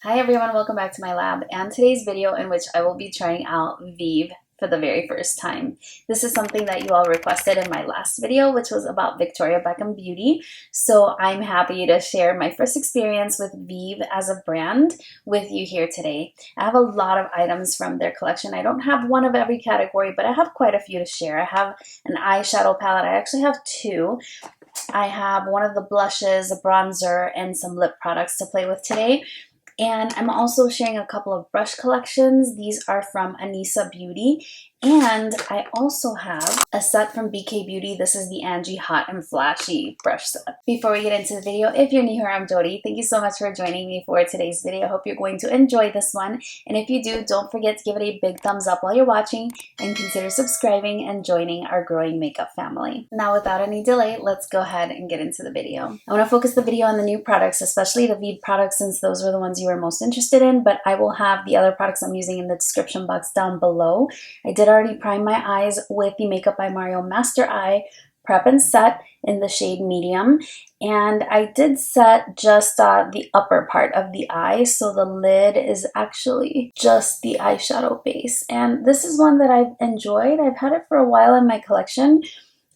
Hi everyone, welcome back to my lab and today's video in which I will be trying out Vieve for the very first time. This is something that you all requested in my last video, which was about Victoria Beckham Beauty. So I'm happy to share my first experience with Vieve as a brand with you here today. I have a lot of items from their collection. I don't have one of every category, but I have quite a few to share. I have an eyeshadow palette. I actually have two. I have one of the blushes, a bronzer, and some lip products to play with today. And I'm also sharing a couple of brush collections. These are from Anisa Beauty. And I also have a set from BK Beauty. This is the Angie Hot and Flashy brush set. Before we get into the video, if you're new here, I'm Jody. Thank you so much for joining me for today's video. I hope you're going to enjoy this one. And if you do, don't forget to give it a big thumbs up while you're watching and consider subscribing and joining our growing makeup family. Now, without any delay, let's go ahead and get into the video. I want to focus the video on the new products, especially the Vieve products, since those were the ones you were most interested in, but I will have the other products I'm using in the description box down below. I did already prime my eyes with the Makeup by Mario Master Eye Prep and Set in the shade medium, and I did set just the upper part of the eye, so the lid is actually just the eyeshadow base, and this is one that I've enjoyed. I've had it for a while in my collection,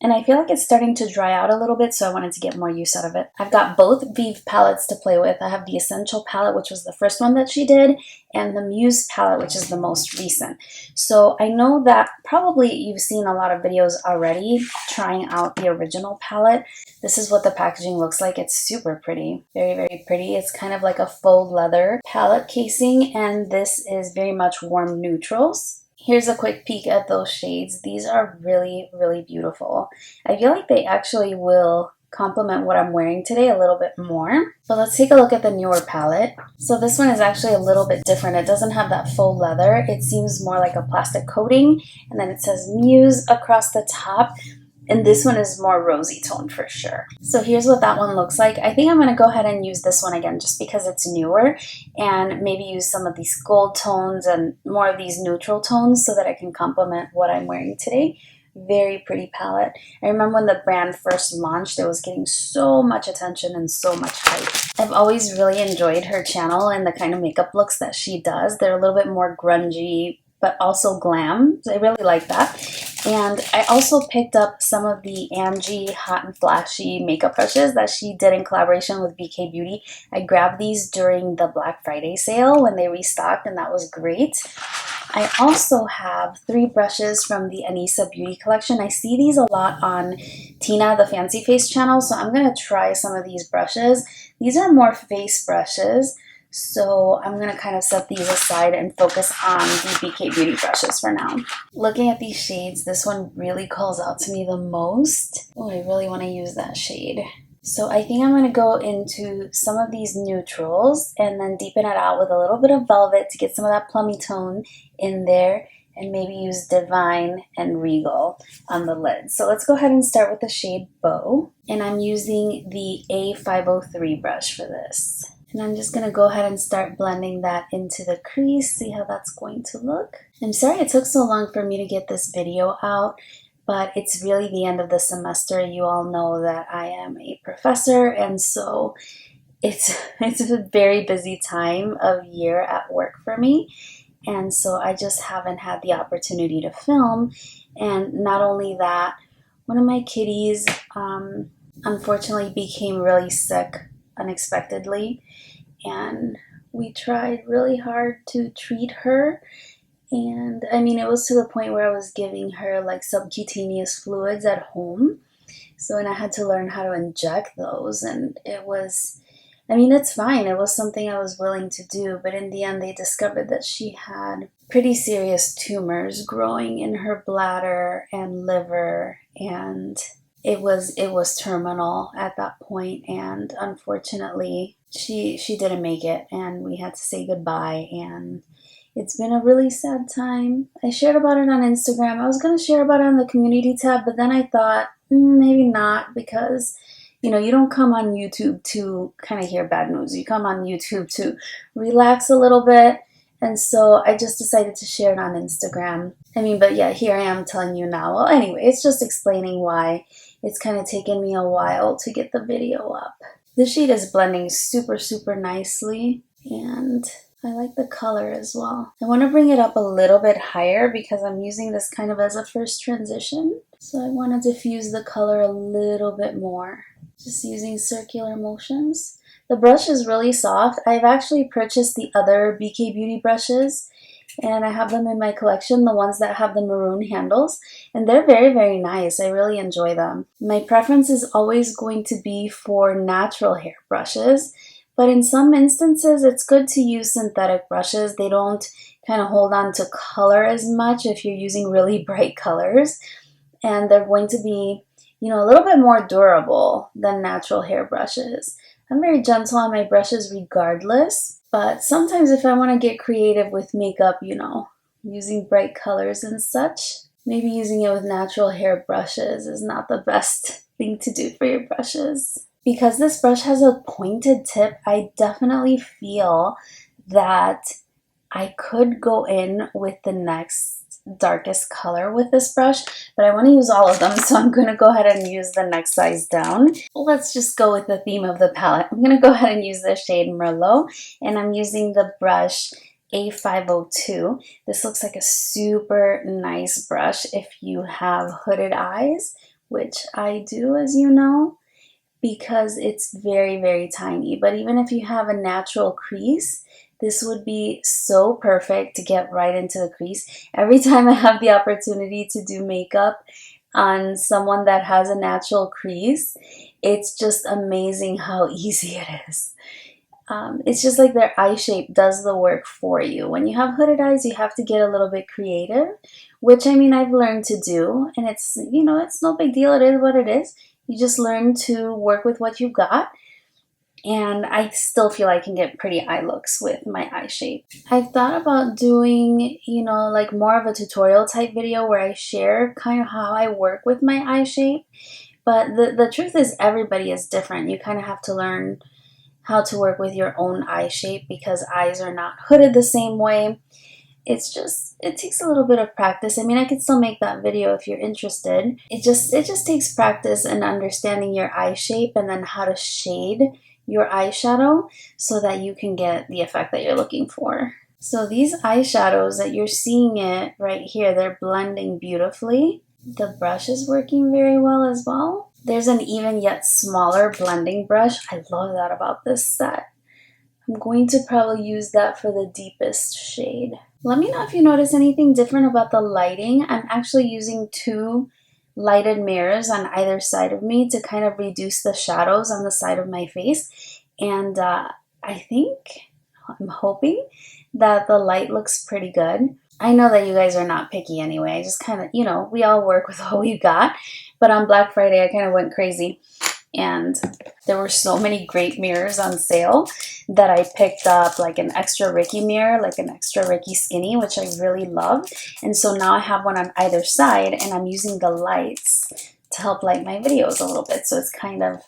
and I feel like it's starting to dry out a little bit, so I wanted to get more use out of it. I've got both Vieve palettes to play with. I have the Essential palette, which was the first one that she did, and the Muse palette, which is the most recent. So I know that probably you've seen a lot of videos already trying out the original palette. This is what the packaging looks like. It's super pretty, very, very pretty. It's kind of like a faux leather palette casing, and this is very much warm neutrals. Here's a quick peek at those shades. These are really, really beautiful. I feel like they actually will complement what I'm wearing today a little bit more. But let's take a look at the newer palette. So this one is actually a little bit different. It doesn't have that faux leather. It seems more like a plastic coating. And then it says Muse across the top. And this one is more rosy toned for sure. So here's what that one looks like. I think I'm going to go ahead and use this one again just because it's newer, and maybe use some of these gold tones and more of these neutral tones so that I can complement what I'm wearing today. Very pretty palette. I remember when the brand first launched, it was getting so much attention and so much hype. I've always really enjoyed her channel and the kind of makeup looks that she does. They're a little bit more grungy, but also glam. So I really like that. And I also picked up some of the Angie Hot and Flashy makeup brushes that she did in collaboration with BK Beauty. I grabbed these during the Black Friday sale when they restocked, and that was great. I also have 3 brushes from the Anisa Beauty collection. I see these a lot on Tina, the Fancy Face channel, so I'm going to try some of these brushes. These are more face brushes, so I'm going to kind of set these aside and focus on the BK Beauty brushes for now. Looking at these shades, this one really calls out to me the most. Oh, I really want to use that shade. So I think I'm going to go into some of these neutrals and then deepen it out with a little bit of velvet to get some of that plummy tone in there, and maybe use Divine and Regal on the lid. So let's go ahead and start with the shade Beau. And I'm using the A503 brush for this. And I'm just going to go ahead and start blending that into the crease, see how that's going to look. I'm sorry it took so long for me to get this video out, but it's really the end of the semester. You all know that I am a professor, and so it's a very busy time of year at work for me. And so I just haven't had the opportunity to film. And not only that, one of my kitties unfortunately became really sick unexpectedly, and we tried really hard to treat her, and I mean, it was to the point where I was giving her like subcutaneous fluids at home, and I had to learn how to inject those, and it was, I mean, it's fine, it was something I was willing to do, but in the end they discovered that she had pretty serious tumors growing in her bladder and liver, and it was terminal at that point, and unfortunately she didn't make it, and we had to say goodbye, and it's been a really sad time. I shared about it on Instagram. I was going to share about it on the community tab, but then I thought maybe not, because you know, you don't come on YouTube to kind of hear bad news. You come on YouTube to relax a little bit. And so I just decided to share it on Instagram. I mean, but yeah, here I am telling you now. Well, anyway, it's just explaining why it's kind of taken me a while to get the video up. This shade is blending super, super nicely. And I like the color as well. I want to bring it up a little bit higher because I'm using this kind of as a first transition. So I want to diffuse the color a little bit more. Just using circular motions. The brush is really soft. I've actually purchased the other BK Beauty brushes and I have them in my collection, the ones that have the maroon handles, and they're very, very nice. I really enjoy them. My preference is always going to be for natural hair brushes, but in some instances it's good to use synthetic brushes. They don't kind of hold on to color as much if you're using really bright colors, and they're going to be, you know, a little bit more durable than natural hair brushes. I'm very gentle on my brushes regardless, but sometimes if I want to get creative with makeup, you know, using bright colors and such, maybe using it with natural hair brushes is not the best thing to do for your brushes. Because this brush has a pointed tip, I definitely feel that I could go in with the next darkest color with this brush, but I want to use all of them, so I'm going to go ahead and use the next size down. Let's just go with the theme of the palette. I'm going to go ahead and use the shade Merlot, and I'm using the brush A502. This looks like a super nice brush if you have hooded eyes, which I do, as you know, because it's very, very tiny. But even if you have a natural crease, this would be so perfect to get right into the crease. Every time I have the opportunity to do makeup on someone that has a natural crease, it's just amazing how easy it is. It's just like their eye shape does the work for you. When you have hooded eyes, you have to get a little bit creative, which I mean, I've learned to do, and it's, you know, it's no big deal. It is what it is. You just learn to work with what you've got. And I still feel I can get pretty eye looks with my eye shape. I've thought about doing, you know, like more of a tutorial type video where I share kind of how I work with my eye shape. But the truth is everybody is different. You kind of have to learn how to work with your own eye shape because eyes are not hooded the same way. It's just, it takes a little bit of practice. I mean, I could still make that video if you're interested. It just takes practice and understanding your eye shape and then how to shade your eyeshadow so that you can get the effect that you're looking for. So these eyeshadows that you're seeing it right here, they're blending beautifully. The brush is working very well as well. There's an even yet smaller blending brush. I love that about this set. I'm going to probably use that for the deepest shade. Let me know if you notice anything different about the lighting. I'm actually using two lighted mirrors on either side of me to kind of reduce the shadows on the side of my face. And I think, I'm hoping that the light looks pretty good. I know that you guys are not picky anyway. I just kind of, you know, we all work with what we got. But on Black Friday, I kind of went crazy. And there were so many great mirrors on sale that I picked up like an extra Ricky mirror, like an extra Ricky Skinny, which I really love. And so now I have one on either side and I'm using the lights to help light my videos a little bit. So it's kind of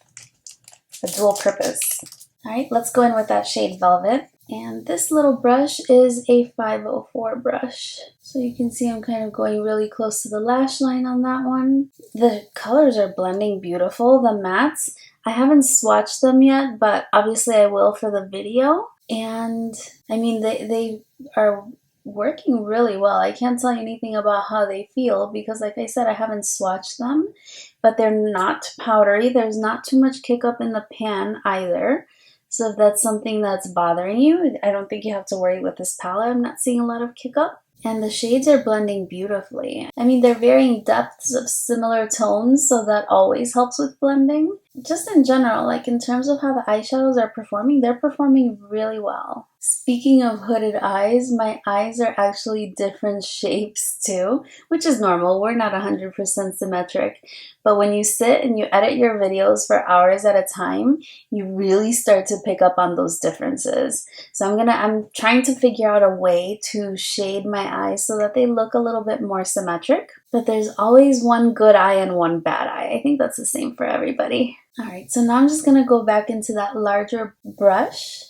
a dual purpose. All right, let's go in with that shade Velvet. And this little brush is a 504 brush. So you can see I'm kind of going really close to the lash line on that one. The colors are blending beautiful. The mattes, I haven't swatched them yet, but obviously I will for the video. And I mean, they are working really well. I can't tell you anything about how they feel because like I said, I haven't swatched them, but they're not powdery. There's not too much kick up in the pan either. So if that's something that's bothering you, I don't think you have to worry with this palette. I'm not seeing a lot of kick up. And the shades are blending beautifully. I mean, they're varying depths of similar tones, so that always helps with blending. Just in general, like in terms of how the eyeshadows are performing, they're performing really well. Speaking of hooded eyes, my eyes are actually different shapes too, which is normal. We're not 100% symmetric. But when you sit and you edit your videos for hours at a time, you really start to pick up on those differences. So I'm trying to figure out a way to shade my eyes so that they look a little bit more symmetric. But there's always one good eye and one bad eye. I think that's the same for everybody. All right, so now I'm just gonna go back into that larger brush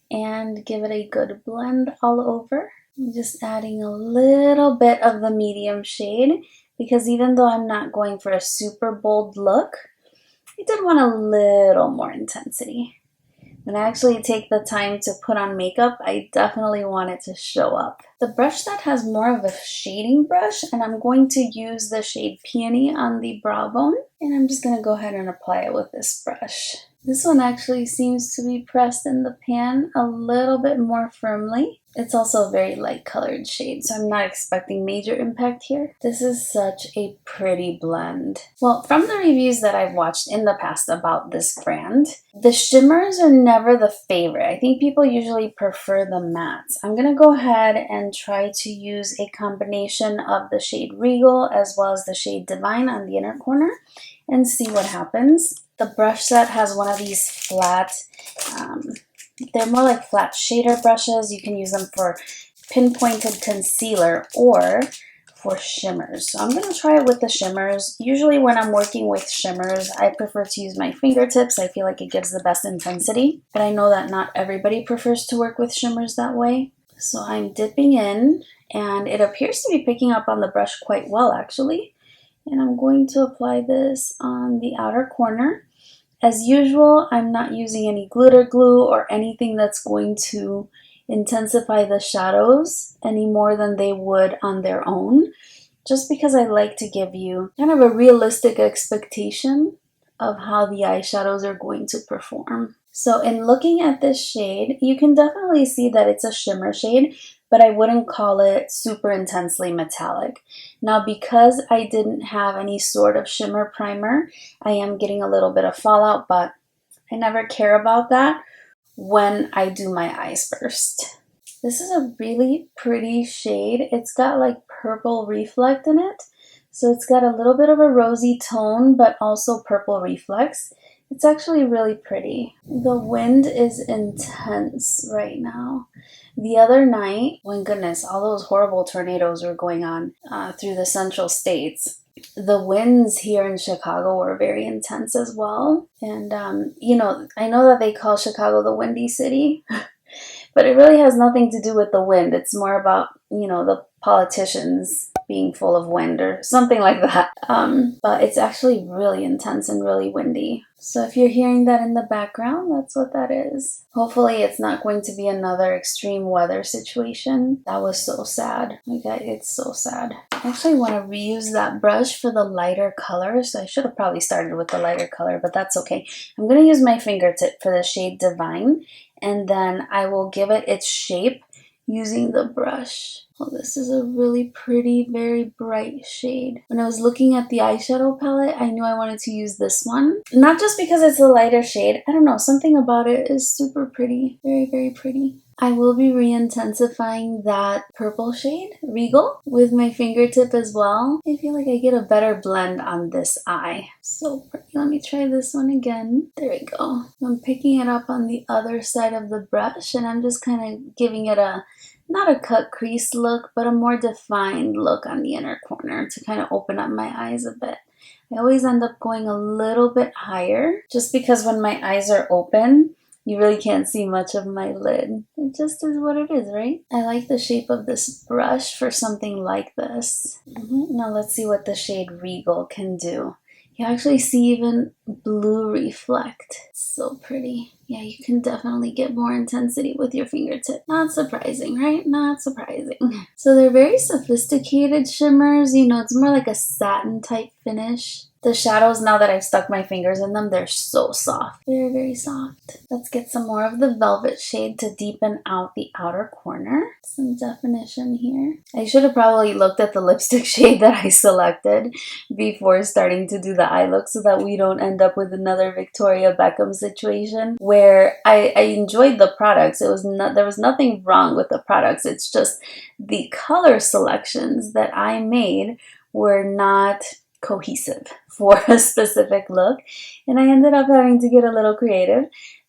and give it a good blend all over. I'm just adding a little bit of the medium shade because even though I'm not going for a super bold look, I did want a little more intensity. When I actually take the time to put on makeup, I definitely want it to show up. The brush that has more of a shading brush, and I'm going to use the shade Peony on the brow bone, and I'm just going to go ahead and apply it with this brush. This one actually seems to be pressed in the pan a little bit more firmly. It's also a very light colored shade, so I'm not expecting major impact here. This is such a pretty blend. Well, from the reviews that I've watched in the past about this brand, the shimmers are never the favorite. I think people usually prefer the mattes. I'm going to go ahead and try to use a combination of the shade Regal as well as the shade Divine on the inner corner and see what happens. The brush set has one of these flat, they're more like flat shader brushes. You can use them for pinpointed concealer or for shimmers. So I'm going to try it with the shimmers. Usually when I'm working with shimmers, I prefer to use my fingertips. I feel like it gives the best intensity, but I know that not everybody prefers to work with shimmers that way. So I'm dipping in, and it appears to be picking up on the brush quite well actually. And I'm going to apply this on the outer corner. As usual, I'm not using any glitter glue or anything that's going to intensify the shadows any more than they would on their own, just because I like to give you kind of a realistic expectation of how the eyeshadows are going to perform. So in looking at this shade, you can definitely see that it's a shimmer shade, but I wouldn't call it super intensely metallic. Now, because I didn't have any sort of shimmer primer, I am getting a little bit of fallout, but I never care about that when I do my eyes first. This is a really pretty shade. It's got like purple reflect in it. So it's got a little bit of a rosy tone, but also purple reflex. It's actually really pretty. The wind is intense right now. The other night, my goodness, all those horrible tornadoes were going on through the central states. The winds here in Chicago were very intense as well. And, you know, I know that they call Chicago the Windy City, but it really has nothing to do with the wind. It's more about, you know, the politicians being full of wind or something like that. But it's actually really intense and really windy. So if you're hearing that in the background, that's what that is. Hopefully it's not going to be another extreme weather situation. That was so sad. Like, it's so sad. I actually want to reuse that brush for the lighter color. So I should have probably started with the lighter color, but that's okay. I'm going to use my fingertip for the shade Divine, and then I will give it its shape using the brush. Oh, this is a really pretty, very bright shade. When I was looking at the eyeshadow palette, I knew I wanted to use this one. Not just because it's a lighter shade. I don't know, something about it is super pretty. Very, very pretty. I will be re-intensifying that purple shade, Regal, with my fingertip as well. I feel like I get a better blend on this eye. So pretty. Let me try this one again. There we go. I'm picking it up on the other side of the brush, and I'm just kind of giving it a, not a cut crease look, but a more defined look on the inner corner to kind of open up my eyes a bit. I always end up going a little bit higher just because when my eyes are open, you really can't see much of my lid. It just is what it is, right? I like the shape of this brush for something like this. Now let's see what the shade Regal can do. You actually see even blue reflect. So pretty. Yeah, you can definitely get more intensity with your fingertip. Not surprising, right? Not surprising. So they're very sophisticated shimmers. You know, it's more like a satin type finish. The shadows, now that I've stuck my fingers in them, they're so soft. Very, very soft. Let's get some more of the velvet shade to deepen out the outer corner. Some definition here. I should have probably looked at the lipstick shade that I selected before starting to do the eye look so that we don't end up with another Victoria Beckham situation where I enjoyed the products. There was nothing wrong with the products. It's just the color selections that I made were not cohesive for a specific look, and I ended up having to get a little creative,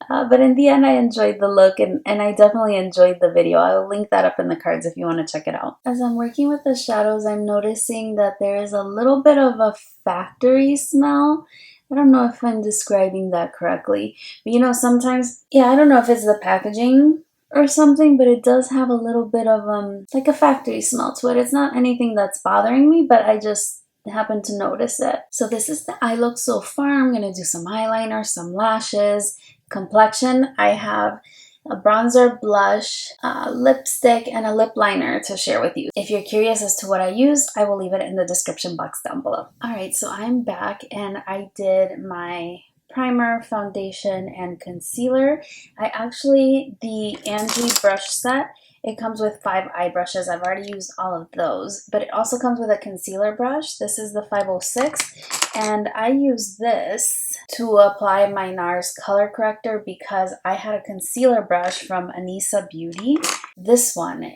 but in the end I enjoyed the look, and I definitely enjoyed the video. I'll link that up in the cards if you want to check it out. As I'm working with the shadows, I'm noticing that there is a little bit of a factory smell. I don't know if I'm describing that correctly, but you know, sometimes, yeah, I don't know if it's the packaging or something, but it does have a little bit of like a factory smell to it. It's not anything that's bothering me, but I just happen to notice it. So this is the eye look so far. I'm going to do some eyeliner, some lashes, Complexion, I have a bronzer, blush, lipstick, and a lip liner to share with you. If you're curious as to what I use, I will leave it in the description box down below. Alright, so I'm back and I did my primer, foundation, and concealer. The Angie brush set, it comes with 5 eye brushes. I've already used all of those, but it also comes with a concealer brush. This is the 506, and I use this to apply my NARS color corrector because I had a concealer brush from Anisa Beauty. This one,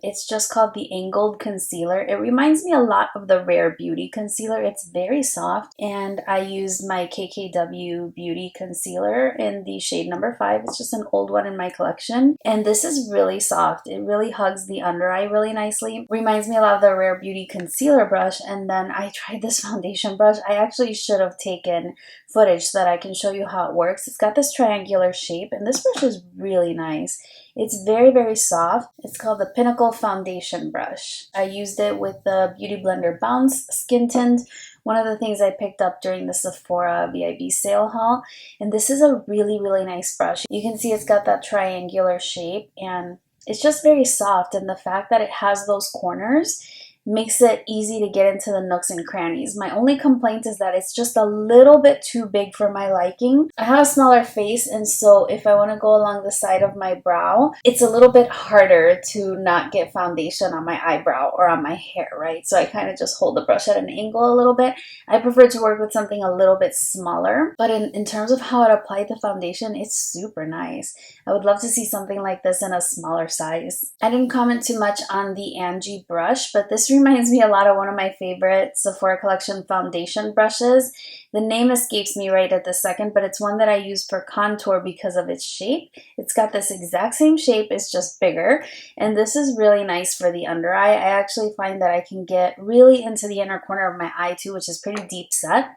it's just called the Angled Concealer. It reminds me a lot of the Rare Beauty Concealer. It's very soft, and I used my KKW Beauty Concealer in the shade number 5. It's just an old one in my collection, and this is really soft. It really hugs the under eye really nicely. Reminds me a lot of the Rare Beauty Concealer brush. And then I tried this foundation brush. I actually should have taken footage so that I can show you how it works. It's got this triangular shape, and this brush is really nice. It's very, very soft. It's called the Pinnacle Foundation Brush. I used it with the Beauty Blender Bounce Skin Tint, one of the things I picked up during the Sephora VIB sale haul. And this is a really, really nice brush. You can see it's got that triangular shape, and it's just very soft, and the fact that it has those corners makes it easy to get into the nooks and crannies. My only complaint is that it's just a little bit too big for my liking. I have a smaller face, and so if I want to go along the side of my brow, it's a little bit harder to not get foundation on my eyebrow or on my hair, right? So I kind of just hold the brush at an angle a little bit. I prefer to work with something a little bit smaller, but in terms of how it applied the foundation, it's super nice. I would love to see something like this in a smaller size. I didn't comment too much on the Angie brush, but this reminds me a lot of one of my favorite Sephora collection foundation brushes. The name escapes me right at this second, but it's one that I use for contour because of its shape. It's got this exact same shape, it's just bigger, and this is really nice for the under eye. I actually find that I can get really into the inner corner of my eye too, which is pretty deep set,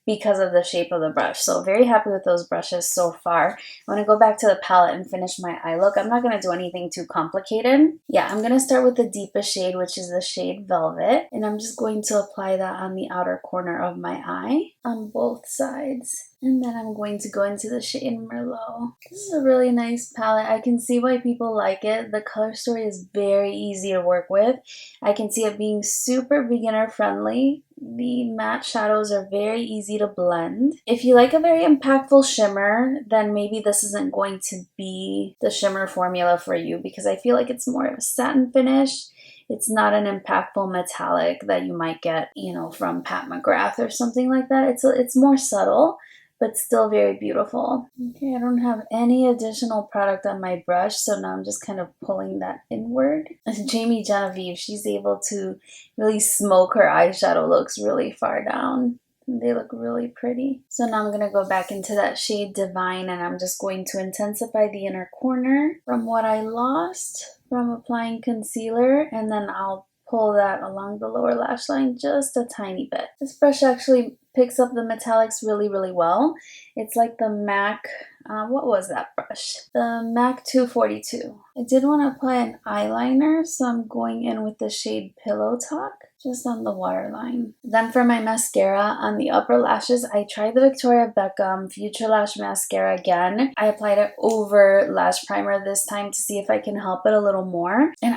because of the shape of the brush. So very happy with those brushes so far. I want to go back to the palette and finish my eye look. I'm not going to do anything too complicated. Yeah, I'm going to start with the deepest shade, which is the shade Velvet. And I'm just going to apply that on the outer corner of my eye on both sides. And then I'm going to go into the shade Merlot. This is a really nice palette. I can see why people like it. The color story is very easy to work with. I can see it being super beginner friendly. The matte shadows are very easy to blend. If you like a very impactful shimmer, then maybe this isn't going to be the shimmer formula for you, because I feel like it's more of a satin finish. It's not an impactful metallic that you might get, you know, from Pat McGrath or something like that. It's more subtle, but still very beautiful. Okay, I don't have any additional product on my brush, so now I'm just kind of pulling that inward. Jaime Genevieve, she's able to really smoke her eyeshadow looks really far down. They look really pretty. So now I'm going to go back into that shade Divine, and I'm just going to intensify the inner corner from what I lost from applying concealer, and then I'll pull that along the lower lash line just a tiny bit. This brush actually picks up the metallics really, really well. It's like the MAC, what was that brush? The MAC 242. I did want to apply an eyeliner, so I'm going in with the shade Pillow Talk, just on the waterline. Then for my mascara on the upper lashes, I tried the Victoria Beckham Future Lash Mascara again. I applied it over lash primer this time to see if I can help it a little more. And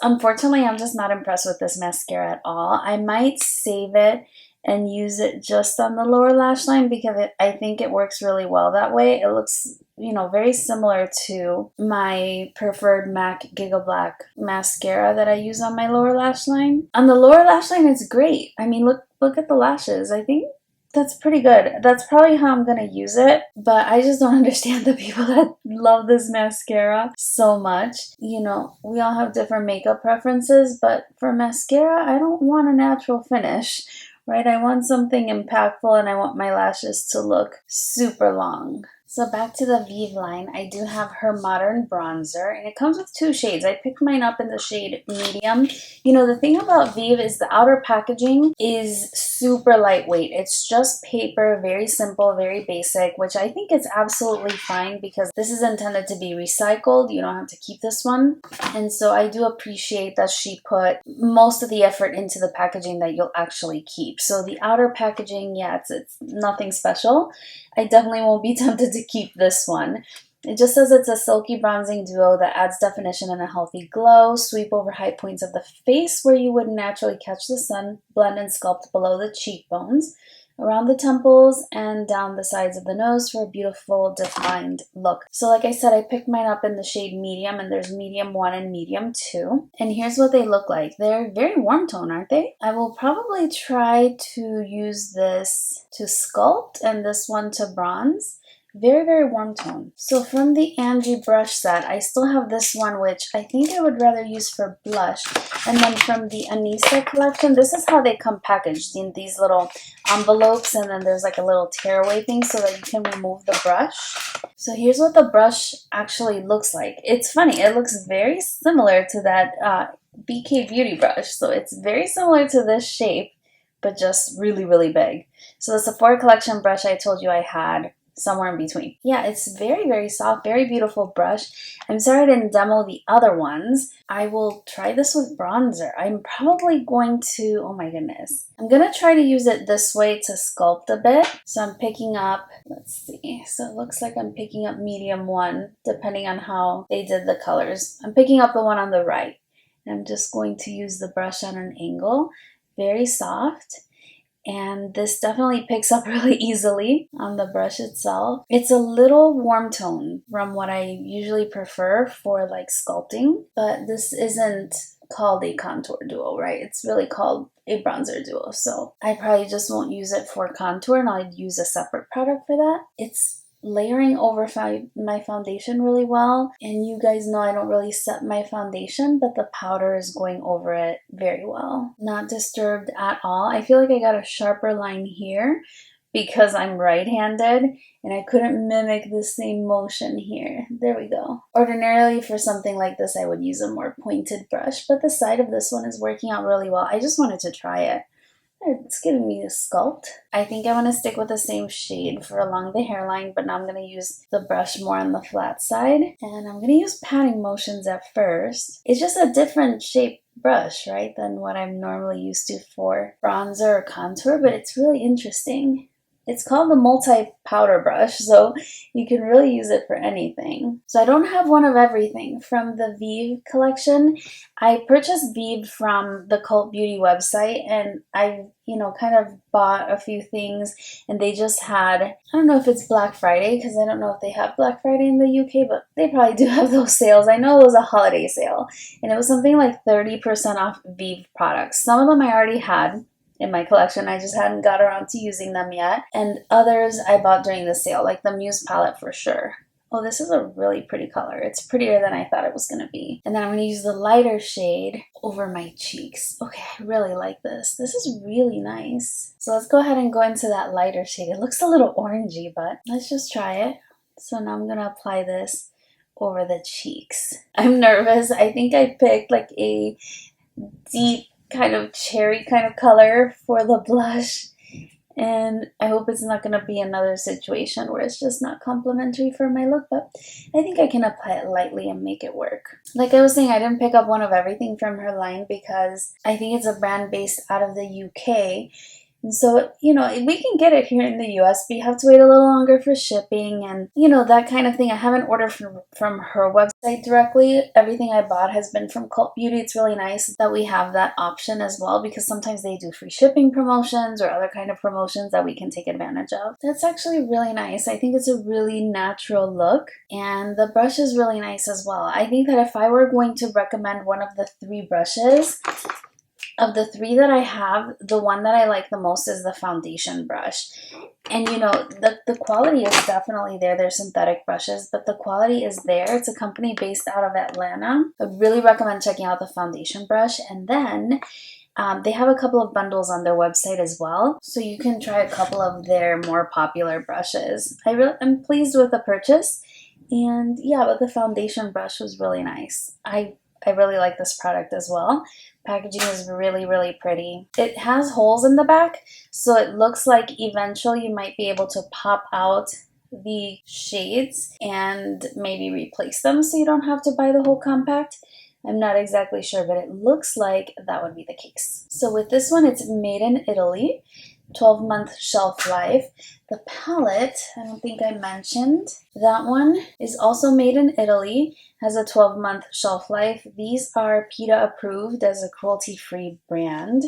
unfortunately, I'm just not impressed with this mascara at all. I might save it and use it just on the lower lash line because I think it works really well that way. It looks, you know, very similar to my preferred MAC Giga Black mascara that I use on my lower lash line. On the lower lash line, it's great. I mean, look at the lashes. I think that's pretty good. That's probably how I'm gonna use it, but I just don't understand the people that love this mascara so much. You know, we all have different makeup preferences, but for mascara, I don't want a natural finish. Right, I want something impactful, and I want my lashes to look super long. So back to the Vieve line, I do have her Modern Bronzer, and it comes with 2 shades. I picked mine up in the shade Medium. You know, the thing about Vieve is the outer packaging is super lightweight. It's just paper, very simple, very basic, which I think is absolutely fine because this is intended to be recycled. You don't have to keep this one. And so I do appreciate that she put most of the effort into the packaging that you'll actually keep. So the outer packaging, yeah, it's nothing special. I definitely won't be tempted to to keep this one. It just says it's a silky bronzing duo that adds definition and a healthy glow. Sweep over high points of the face where you would naturally catch the sun. Blend and sculpt below the cheekbones, around the temples, and down the sides of the nose for a beautiful defined look. So like I said, I picked mine up in the shade medium, and there's medium 1 and medium 2. And here's what they look like. They're very warm tone, aren't they? I will probably try to use this to sculpt and this one to bronze. Very, very warm tone. So from the Angie brush set, I still have this one, which I think I would rather use for blush. And then from the Anisa collection, this is how they come packaged in these little envelopes, and then there's like a little tearaway thing so that you can remove the brush. So here's what the brush actually looks like. It's funny, it looks very similar to that BK Beauty brush. So it's very similar to this shape, but just really, really big. So the Sephora collection brush I told you I had, somewhere in between. Yeah, it's very, very soft, very beautiful brush. I'm sorry I didn't demo the other ones. I will try this with bronzer. I'm probably going to, oh my goodness. I'm gonna try to use it this way to sculpt a bit. So I'm picking up, let's see. So it looks like I'm picking up medium 1, depending on how they did the colors. I'm picking up the one on the right. And I'm just going to use the brush on an angle. Very soft. And this definitely picks up really easily on the brush itself. It's a little warm tone from what I usually prefer for like sculpting, but this isn't called a contour duo, right? It's really called a bronzer duo. So I probably just won't use it for contour, and I'll use a separate product for that. It's layering over my foundation really well, and you guys know I don't really set my foundation, but the powder is going over it very well. Not disturbed at all. I feel like I got a sharper line here because I'm right-handed and I couldn't mimic the same motion here. There we go. Ordinarily for something like this I would use a more pointed brush, but the side of this one is working out really well. I just wanted to try it. It's giving me a sculpt. I think I want to stick with the same shade for along the hairline, but now I'm going to use the brush more on the flat side. And I'm going to use patting motions at first. It's just a different shape brush, right, than what I'm normally used to for bronzer or contour, but it's really interesting. It's called the multi-powder brush, so you can really use it for anything. So I don't have one of everything. From the Vieve collection, I purchased Vieve from the Cult Beauty website, and I, kind of bought a few things, and they just had, I don't know if it's Black Friday, because I don't know if they have Black Friday in the UK, but they probably do have those sales. I know it was a holiday sale, and it was something like 30% off Vieve products. Some of them I already had in my collection. I just hadn't got around to using them yet. And others I bought during the sale, like the Muse palette for sure. Oh, this is a really pretty color. It's prettier than I thought it was going to be. And then I'm going to use the lighter shade over my cheeks. Okay, I really like this. This is really nice. So let's go ahead and go into that lighter shade. It looks a little orangey, but let's just try it. So now I'm going to apply this over the cheeks. I'm nervous. I think I picked like a deep kind of cherry kind of color for the blush, and I hope it's not going to be another situation where it's just not complimentary for my look, but I think I can apply it lightly and make it work. Like I was saying, I didn't pick up one of everything from her line because I think it's a brand based out of the UK. And so, we can get it here in the US, but you have to wait a little longer for shipping and, that kind of thing. I haven't ordered from her website directly. Everything I bought has been from Cult Beauty. It's really nice that we have that option as well, because sometimes they do free shipping promotions or other kind of promotions that we can take advantage of. That's actually really nice. I think it's a really natural look, and the brush is really nice as well. I think that if I were going to recommend one of the 3 brushes, of the 3 that I have, the one that I like the most is the foundation brush. And the quality is definitely there. They're synthetic brushes, but the quality is there. It's a company based out of Atlanta. I really recommend checking out the foundation brush. And then they have a couple of bundles on their website as well, so you can try a couple of their more popular brushes. I'm pleased with the purchase. And yeah, but the foundation brush was really nice. I really like this product as well. Packaging is really, really pretty. It has holes in the back, so it looks like eventually you might be able to pop out the shades and maybe replace them so you don't have to buy the whole compact. I'm not exactly sure, but it looks like that would be the case. So with this one, it's made in Italy. 12-month shelf life. The palette, I don't think I mentioned, that one is also made in Italy, has a 12-month shelf life. These are PETA approved as a cruelty-free brand.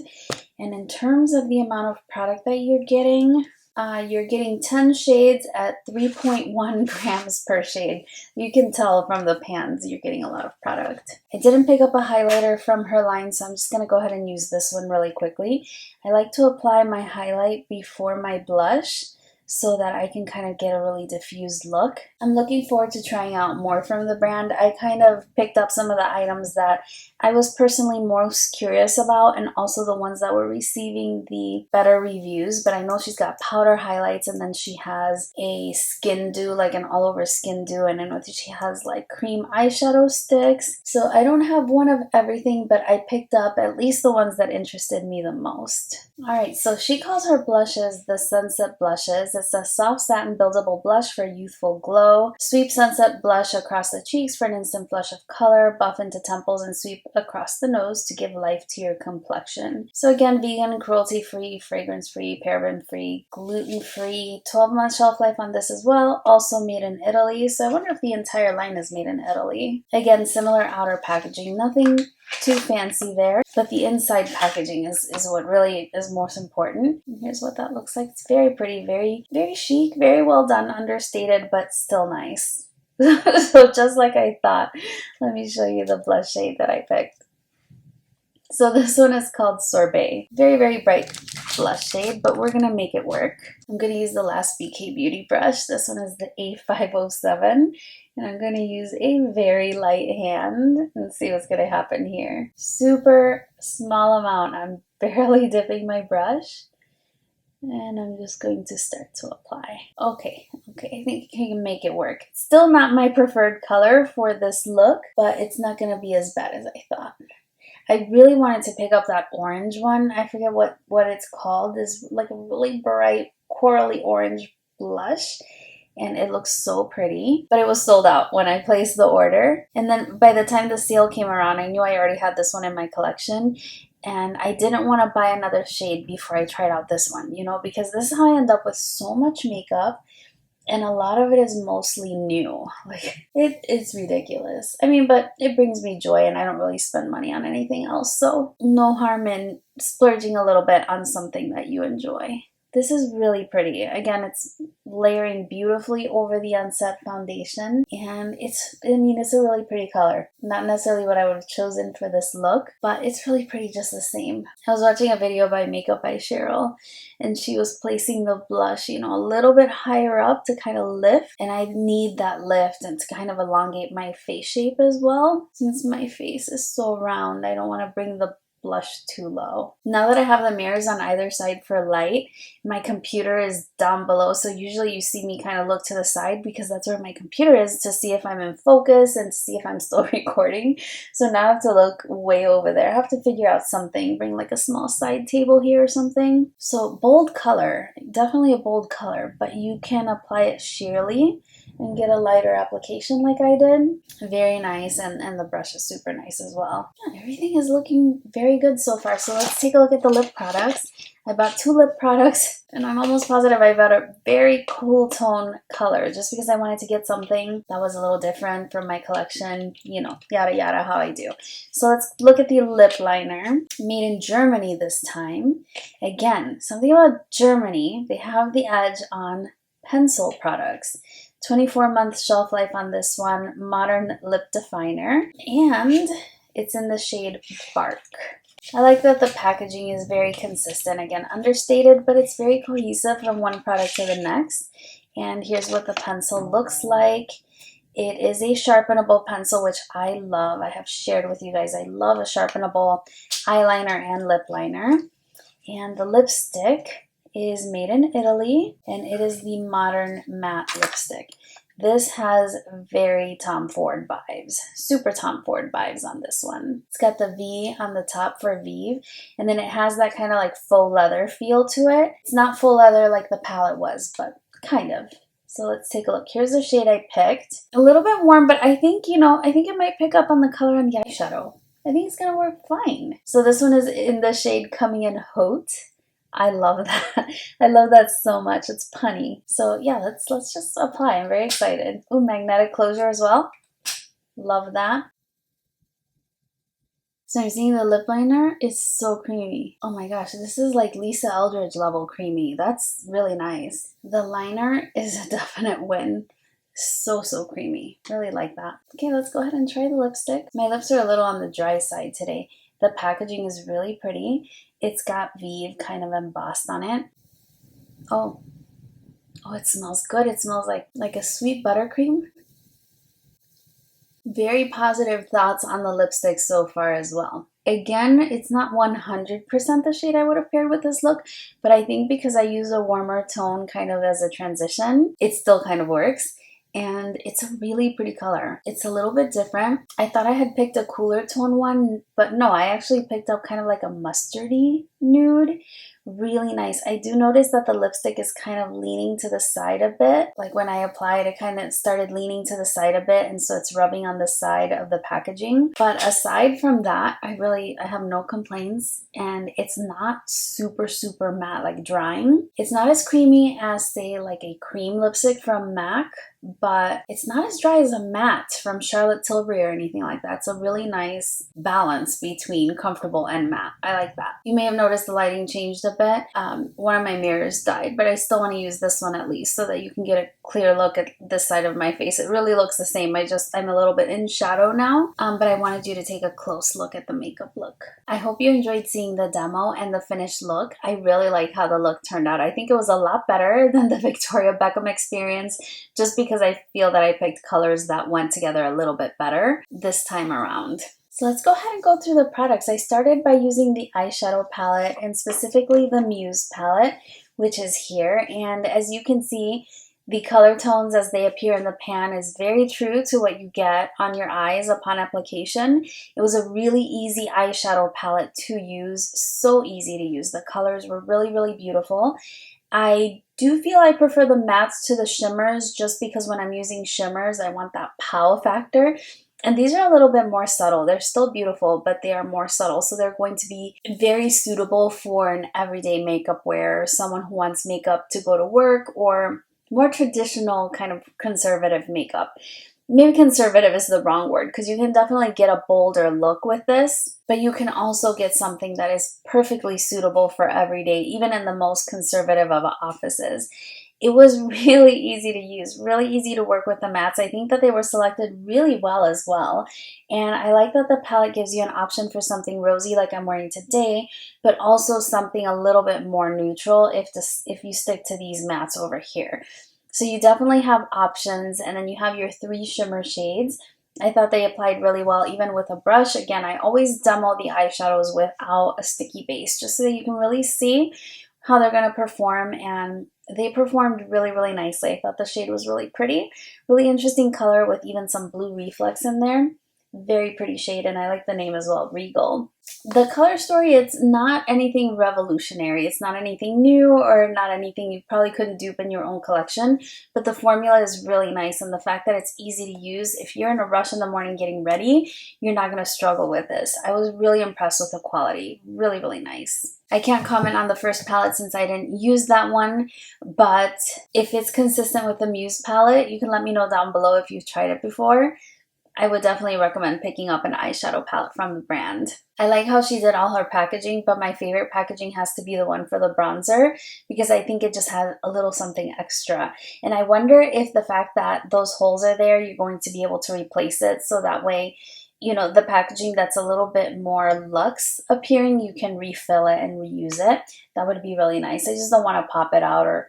And in terms of the amount of product that you're getting 10 shades at 3.1 grams per shade. You can tell from the pans you're getting a lot of product. I didn't pick up a highlighter from her line, so I'm just going to go ahead and use this one really quickly. I like to apply my highlight before my blush so that I can kind of get a really diffused look. I'm looking forward to trying out more from the brand. I kind of picked up some of the items that I was personally most curious about, and also the ones that were receiving the better reviews. But I know she's got powder highlights, and then she has a skin dew, like an all over skin dew, and I know that she has like cream eyeshadow sticks. So I don't have one of everything, but I picked up at least the ones that interested me the most. Alright, so she calls her blushes the Sunset Blushes. It's a soft satin buildable blush for youthful glow. Sweep Sunset Blush across the cheeks for an instant flush of color. Buff into temples and sweep across the nose to give life to your complexion. So again, vegan, cruelty-free, fragrance-free, paraben-free, gluten-free. 12-month shelf life on this as well. Also made in Italy. So I wonder if the entire line is made in Italy. Again, similar outer packaging. Nothing too fancy there, but the inside packaging is what really is most important. And here's what that looks like. It's very pretty, very chic, very well done, understated, but still nice. So just like I thought, let me show you the blush shade that I picked. So this one is called Sorbet. Very bright blush shade, but we're gonna make it work. I'm gonna use the last BK Beauty brush. This one is the A507. And I'm going to use a very light hand and see what's going to happen here. Super small amount. I'm barely dipping my brush. And I'm just going to start to apply. Okay, I think I can make it work. It's still not my preferred color for this look, but it's not going to be as bad as I thought. I really wanted to pick up that orange one. I forget what it's called. It's like a really bright corally orange blush. And it looks so pretty, but it was sold out when I placed the order. And then by the time the sale came around, I knew I already had this one in my collection, and I didn't want to buy another shade before I tried out this one, you know, because this is how I end up with so much makeup, and a lot of it is mostly new. Like, it's ridiculous. I mean, but it brings me joy, and I don't really spend money on anything else, so no harm in splurging a little bit on something that you enjoy. This is really pretty. Again, it's layering beautifully over the unset foundation, and it's a really pretty color. Not necessarily what I would have chosen for this look, but it's really pretty just the same. I was watching a video by Makeup by Cheryl, and she was placing the blush, you know, a little bit higher up to kind of lift, and I need that lift and to kind of elongate my face shape as well. Since my face is so round, I don't want to bring the blush too low. Now that I have the mirrors on either side for light, my computer is down below, so usually you see me kind of look to the side because that's where my computer is, to see if I'm in focus and to see if I'm still recording. So now I have to look way over there. I have to figure out something, bring like a small side table here or something. So bold color, definitely a bold color, but you can apply it sheerly and get a lighter application like I did. Very nice, and the brush is super nice as well. Yeah, everything is looking very good so far. So let's take a look at the lip products. I bought 2 lip products, and I'm almost positive I bought a very cool tone color just because I wanted to get something that was a little different from my collection, you know, yada yada, how I do. So let's look at the lip liner. Made in Germany this time. Again, something about Germany, they have the edge on pencil products. 24-month shelf life on this one, modern lip definer, and it's in the shade Bark. I like that the packaging is very consistent. Again, understated, but it's very cohesive from one product to the next. And here's what the pencil looks like. It is a sharpenable pencil, which I love. I have shared with you guys, I love a sharpenable eyeliner and lip liner. And the lipstick is made in Italy, and it is the Modern Matte Lipstick. This has very Tom Ford vibes, super Tom Ford vibes on this one. It's got the V on the top for Vieve, and then it has that kind of like faux leather feel to it. It's not faux leather like the palette was, but kind of. So let's take a look. Here's the shade I picked. A little bit warm, but I think, you know, I think it might pick up on the color on the eyeshadow. I think it's gonna work fine. So this one is in the shade Coming in Haute. I love that. I love that so much. It's punny. So yeah, let's just apply. I'm very excited. Ooh, magnetic closure as well. Love that. So I'm seeing the lip liner is so creamy. Oh my gosh, this is like Lisa Eldridge level creamy. That's really nice. The liner is a definite win. So, so creamy. Really like that. Okay, let's go ahead and try the lipstick. My lips are a little on the dry side today. The packaging is really pretty. It's got Vieve kind of embossed on it. Oh, oh, it smells good. It smells like a sweet buttercream. Very positive thoughts on the lipstick so far as well. Again, it's not 100% the shade I would have paired with this look, but I think because I use a warmer tone kind of as a transition, it still kind of works. And it's a really pretty color. It's a little bit different. I thought I had picked a cooler tone one, but no, I actually picked up kind of like a mustardy nude. Really nice. I do notice that the lipstick is kind of leaning to the side a bit. Like when I applied, it kind of started leaning to the side a bit, and so it's rubbing on the side of the packaging. But aside from that, I have no complaints, and it's not super, super matte, like drying. It's not as creamy as, say, like a cream lipstick from MAC, but it's not as dry as a matte from Charlotte Tilbury or anything like that. It's a really nice balance between comfortable and matte. I like that. You may have noticed the lighting changed a bit. One of my mirrors died, but I still want to use this one at least so that you can get a clear look at this side of my face. It really looks the same. I'm a little bit in shadow now, but I wanted you to take a close look at the makeup look. I hope you enjoyed seeing the demo and the finished look. I really like how the look turned out. I think it was a lot better than the Victoria Beckham experience, just because I feel that I picked colors that went together a little bit better this time around. So let's go ahead and go through the products. I started by using the eyeshadow palette, and specifically the Muse palette, which is here. And as you can see, the color tones as they appear in the pan is very true to what you get on your eyes upon application. It was a really easy eyeshadow palette to use, so easy to use. The colors were really, really beautiful. I do feel I prefer the mattes to the shimmers just because when I'm using shimmers, I want that pow factor. And these are a little bit more subtle. They're still beautiful, but they are more subtle. So they're going to be very suitable for an everyday makeup wearer, someone who wants makeup to go to work, or more traditional kind of conservative makeup. Maybe conservative is the wrong word, because you can definitely get a bolder look with this, but you can also get something that is perfectly suitable for every day, even in the most conservative of offices. It was really easy to use, really easy to work with the mattes. I think that they were selected really well as well. And I like that the palette gives you an option for something rosy like I'm wearing today, but also something a little bit more neutral if you stick to these mattes over here. So you definitely have options, and then you have your 3 shimmer shades. I thought they applied really well even with a brush. Again, I always demo the eyeshadows without a sticky base just so that you can really see how they're going to perform, and they performed really, really nicely. I thought the shade was really pretty, really interesting color with even some blue reflex in there. Very pretty shade, and I like the name as well, Regal. The color story, it's not anything revolutionary. It's not anything new or not anything you probably couldn't dupe in your own collection, but the formula is really nice, and the fact that it's easy to use, if you're in a rush in the morning getting ready, you're not going to struggle with this. I was really impressed with the quality. Really, really nice. I can't comment on the first palette since I didn't use that one, but if it's consistent with the Muse palette, you can let me know down below if you've tried it before. I would definitely recommend picking up an eyeshadow palette from the brand. I like how she did all her packaging, but my favorite packaging has to be the one for the bronzer because I think it just has a little something extra. And I wonder if the fact that those holes are there, you're going to be able to replace it so that way, you know, the packaging that's a little bit more luxe appearing, you can refill it and reuse it. That would be really nice. I just don't want to pop it out or,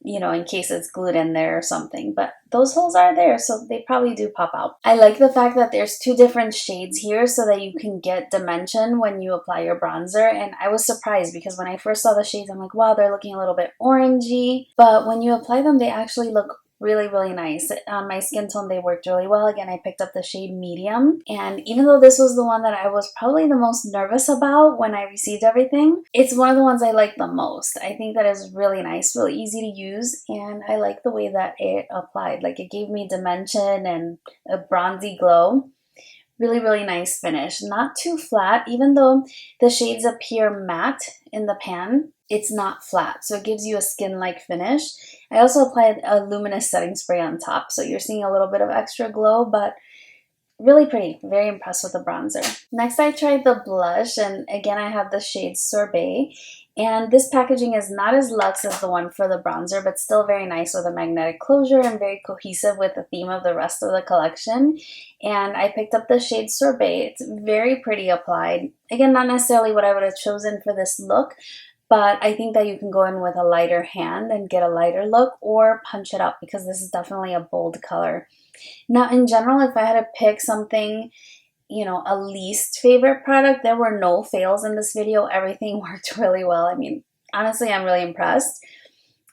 you know, in case it's glued in there or something, but those holes are there, so they probably do pop out. I like the fact that there's 2 different shades here so that you can get dimension when you apply your bronzer, and I was surprised because when I first saw the shades, I'm like, wow, they're looking a little bit orangey, but when you apply them, they actually look really, really nice. On my skin tone, they worked really well. Again, I picked up the shade medium, and even though this was the one that I was probably the most nervous about when I received everything, it's one of the ones I like the most. I think that is really nice, really easy to use, and I like the way that it applied. Like, it gave me dimension and a bronzy glow. Really, really nice finish. Not too flat, even though the shades appear matte in the pan. it's not flat, so it gives you a skin-like finish. I also applied a luminous setting spray on top, so you're seeing a little bit of extra glow, but really pretty. Very impressed with the bronzer. Next, I tried the blush, and again, I have the shade Sorbet. And this packaging is not as luxe as the one for the bronzer, but still very nice with a magnetic closure and very cohesive with the theme of the rest of the collection. And I picked up the shade Sorbet. It's very pretty applied. Again, not necessarily what I would have chosen for this look, but I think that you can go in with a lighter hand and get a lighter look, or punch it up because this is definitely a bold color. Now, in general, if I had to pick something, you know, a least favorite product, there were no fails in this video. Everything worked really well. I mean, honestly, I'm really impressed.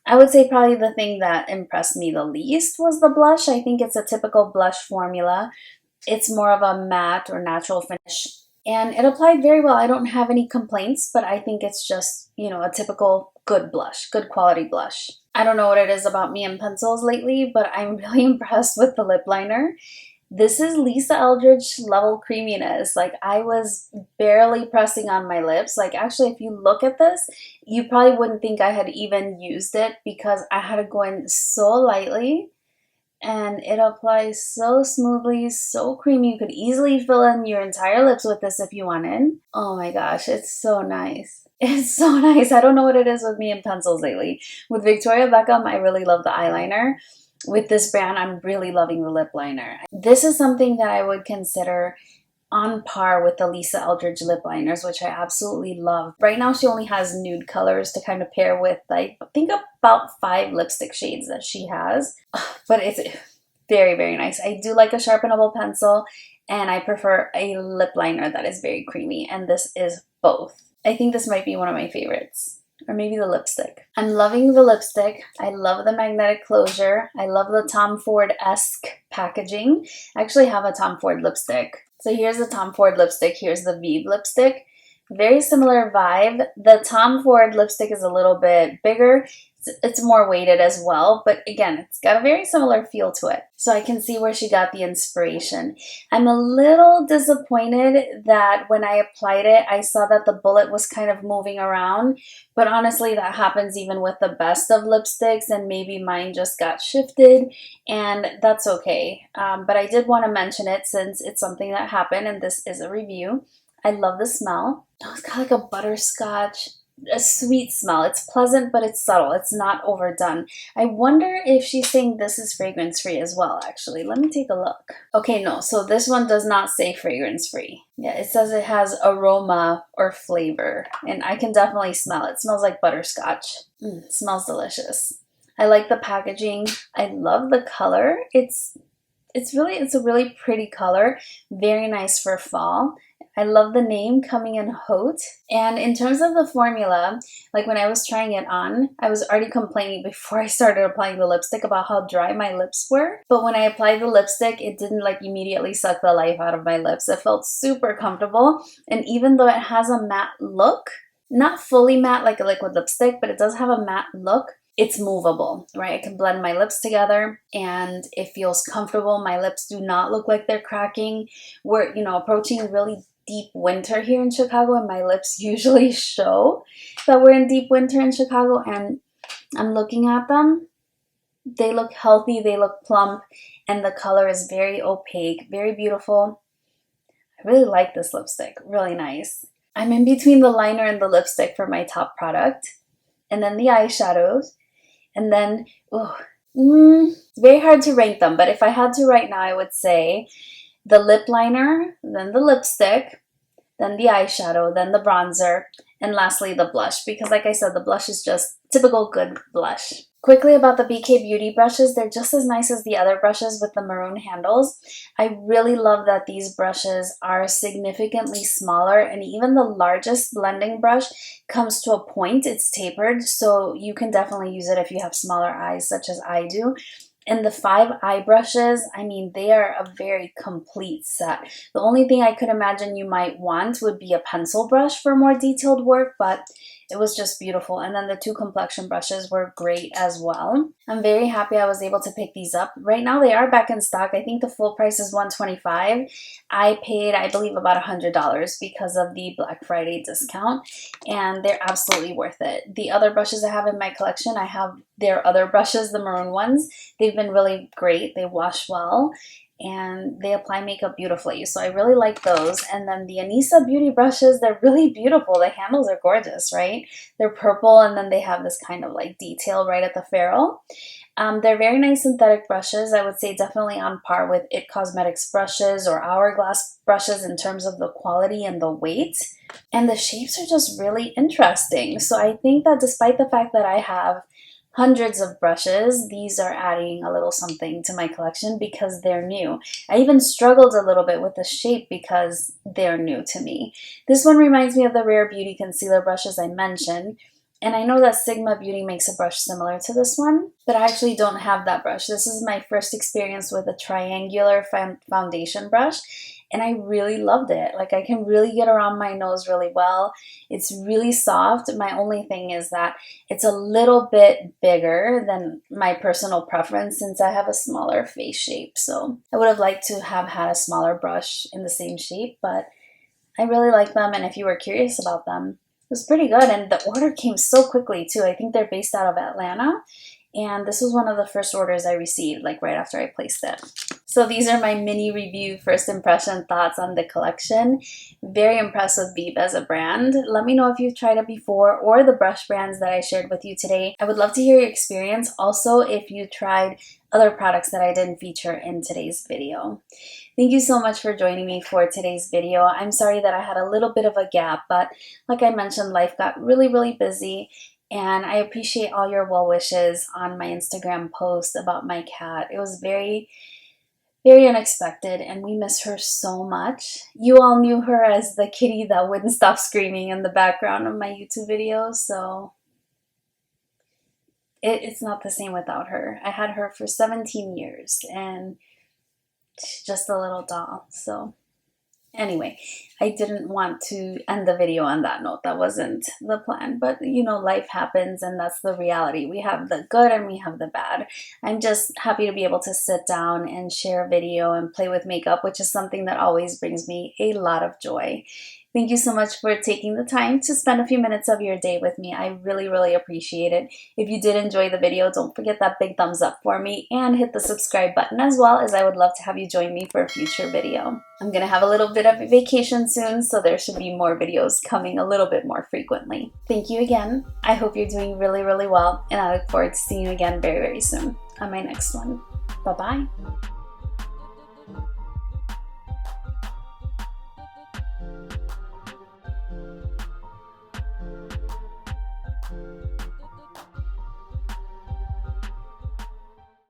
I would say probably the thing that impressed me the least was the blush. I think it's a typical blush formula. It's more of a matte or natural finish, and it applied very well. I don't have any complaints, but I think it's just, you know, a typical good blush, good quality blush. I don't know what it is about me and pencils lately, but I'm really impressed with the lip liner. This is Lisa Eldridge level creaminess. Like, I was barely pressing on my lips. Like, actually, if you look at this, you probably wouldn't think I had even used it because I had to go in so lightly. And it applies so smoothly, so creamy. You could easily fill in your entire lips with this if you wanted. Oh my gosh, it's so nice. It's so nice. I don't know what it is with me and pencils lately. With Victoria Beckham, I really love the eyeliner. With this brand, I'm really loving the lip liner. This is something that I would consider on par with the Lisa Eldridge lip liners, which I absolutely love. Right now, she only has nude colors to kind of pair with, I think, about 5 lipstick shades that she has. But it's very, very nice. I do like a sharpenable pencil, and I prefer a lip liner that is very creamy, and this is both. I think this might be one of my favorites. Or maybe the lipstick. I'm loving the lipstick. I love the magnetic closure. I love the Tom Ford-esque packaging. I actually have a Tom Ford lipstick. So here's the Tom Ford lipstick. Here's the Vieve lipstick. Very similar vibe. The Tom Ford lipstick is a little bit bigger. It's more weighted as well, but again, it's got a very similar feel to it. So I can see where she got the inspiration. I'm a little disappointed that when I applied it, I saw that the bullet was kind of moving around, but honestly, that happens even with the best of lipsticks, and maybe mine just got shifted, and that's okay. But I did want to mention it since it's something that happened, and this is a review. I love the smell. Oh, it's got like a butterscotch, a sweet smell. It's pleasant, but it's subtle. It's not overdone. I wonder if she's saying this is fragrance free as well, actually. Let me take a look. Okay, no, so this one does not say fragrance free. Yeah, it says it has aroma or flavor, and I can definitely smell it. It smells like butterscotch. It smells delicious. I like the packaging. I love the color. It's a really pretty color. Very nice for fall. I love the name, coming in Haute. And in terms of the formula, like when I was trying it on, I was already complaining before I started applying the lipstick about how dry my lips were. But when I applied the lipstick, it didn't like immediately suck the life out of my lips. It felt super comfortable. And even though it has a matte look, not fully matte like a liquid lipstick, but it does have a matte look, it's movable, right? I can blend my lips together and it feels comfortable. My lips do not look like they're cracking. We're, you know, approaching really deep winter here in Chicago, and my lips usually show that we're in deep winter in Chicago, and I'm looking at them. They look healthy, they look plump, and the color is very opaque, very beautiful. I really like this lipstick, really nice. I'm in between the liner and the lipstick for my top product, and then the eyeshadows, and then, it's very hard to rank them, but if I had to right now, I would say the lip liner, then the lipstick, then the eyeshadow, then the bronzer, and lastly the blush, because like I said, the blush is just typical good blush. Quickly about the BK Beauty brushes, they're just as nice as the other brushes with the maroon handles. I really love that these brushes are significantly smaller, and even the largest blending brush comes to a point. It's tapered, so you can definitely use it if you have smaller eyes such as I do. And the 5 eye brushes, I mean, they are a very complete set. The only thing I could imagine you might want would be a pencil brush for more detailed work, but It was just beautiful. And then the two complexion brushes were great as well. I'm very happy I was able to pick these up. Right now they are back in stock. I think the full price is $125. I paid, I believe, about $100 because of the Black Friday discount, and they're absolutely worth it. The other brushes I have in my collection, I have their other brushes, the maroon ones. They've been really great. They wash well and they apply makeup beautifully. So I really like those. And then the Anisa beauty brushes, they're really beautiful. The handles are gorgeous, right? They're purple and then they have this kind of like detail right at the ferrule. They're very nice synthetic brushes. I would say definitely on par with IT Cosmetics brushes or Hourglass brushes in terms of the quality and the weight. And the shapes are just really interesting. So I think that despite the fact that I have hundreds of brushes, these are adding a little something to my collection because they're new. I even struggled a little bit with the shape because they're new to me. This one reminds me of the Rare Beauty Concealer brushes I mentioned. And I know that Sigma Beauty makes a brush similar to this one, but I actually don't have that brush. This is my first experience with a triangular foundation brush, and I really loved it. Like, I can really get around my nose really well. It's really soft. My only thing is that it's a little bit bigger than my personal preference since I have a smaller face shape. So I would have liked to have had a smaller brush in the same shape, but I really like them, and if you were curious about them, it was pretty good, and the order came so quickly too. I think they're based out of Atlanta, and this was one of the first orders I received, like right after I placed it. So these are my mini review first impression thoughts on the collection. Very impressed with Vieve as a brand. Let me know if you've tried it before or the brush brands that I shared with you today. I would love to hear your experience. Also, if you tried other products that I didn't feature in today's video. Thank you so much for joining me for today's video. I'm sorry that I had a little bit of a gap, but like I mentioned, life got really busy, and I appreciate all your well wishes on my Instagram post about my cat. It was very unexpected, and we miss her so much. You all knew her as the kitty that wouldn't stop screaming in the background of my YouTube videos, so it's not the same without her. I had her for 17 years, and she's just a little doll. So anyway, I didn't want to end the video on that note. That wasn't the plan, but you know, life happens, and that's the reality. We have the good and we have the bad. I'm just happy to be able to sit down and share a video and play with makeup, which is something that always brings me a lot of joy. Thank you so much for taking the time to spend a few minutes of your day with me. I really appreciate it. If you did enjoy the video, don't forget that big thumbs up for me and hit the subscribe button, as well as I would love to have you join me for a future video. I'm gonna have a little bit of a vacation soon, so there should be more videos coming a little bit more frequently. Thank you again. I hope you're doing really well, and I look forward to seeing you again very soon on my next one. Bye-bye.